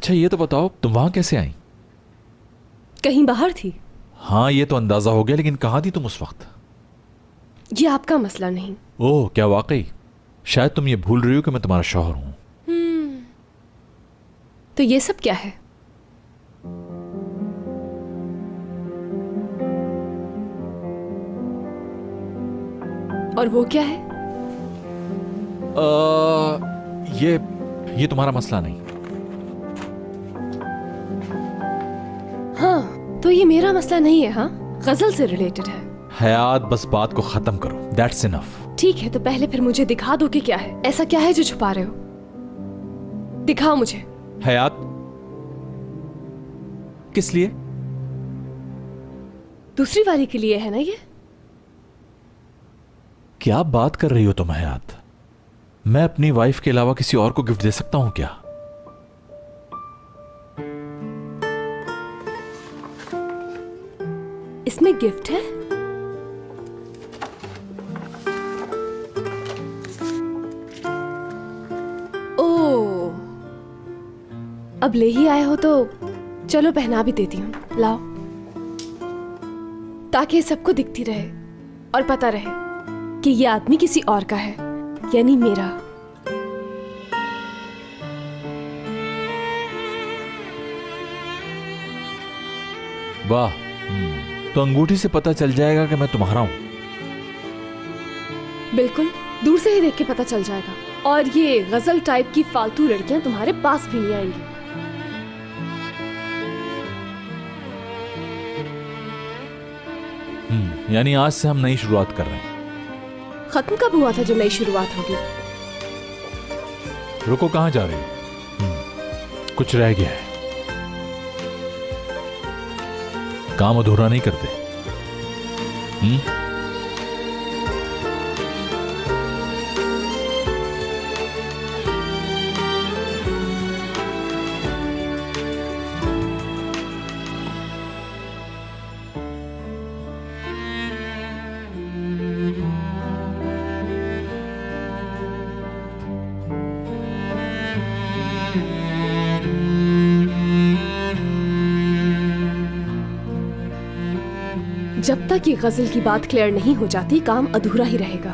अच्छा ये तो बताओ, तुम वहां कैसे आई? कहीं बाहर थी। हाँ ये तो अंदाजा हो गया, लेकिन कहाँ थी तुम उस वक्त? ये आपका मसला नहीं। ओह, क्या वाकई? शायद तुम ये भूल रही हो कि मैं तुम्हारा शौहर हूं। तो ये सब क्या है? और वो क्या है? ये तुम्हारा मसला नहीं। हाँ, तो ये मेरा मसला नहीं है। हाँ, गजल से रिलेटेड है। हयात, बस बात को खत्म करो, दैट्स इनफ। ठीक है, तो पहले फिर मुझे दिखा दो कि क्या है। ऐसा क्या है जो छुपा रहे हो? दिखाओ मुझे। हयात, किस लिए? दूसरी वाली के लिए है ना ये? क्या बात कर रही हो तुम हयात? मैं अपनी वाइफ के अलावा किसी और को गिफ्ट दे सकता हूं क्या? इसमें गिफ्ट है? ओह, अब ले ही आए हो तो चलो पहना भी देती हूं। लाओ, ताकि सबको दिखती रहे और पता रहे कि ये आदमी किसी और का है, यानी मेरा। वाह, तो अंगूठी से पता चल जाएगा कि मैं तुम्हारा हूं। बिल्कुल, दूर से ही देख के पता चल जाएगा। और ये गजल टाइप की फालतू लड़कियां तुम्हारे पास भी नहीं आएंगी। यानी आज से हम नई शुरुआत कर रहे हैं। खत्म कब हुआ था जो नई शुरुआत होगी? रुको, कहां जा रही हो? कुछ रह गया है। काम अधूरा नहीं करते। जब तक ये गजल की बात क्लियर नहीं हो जाती, काम अधूरा ही रहेगा।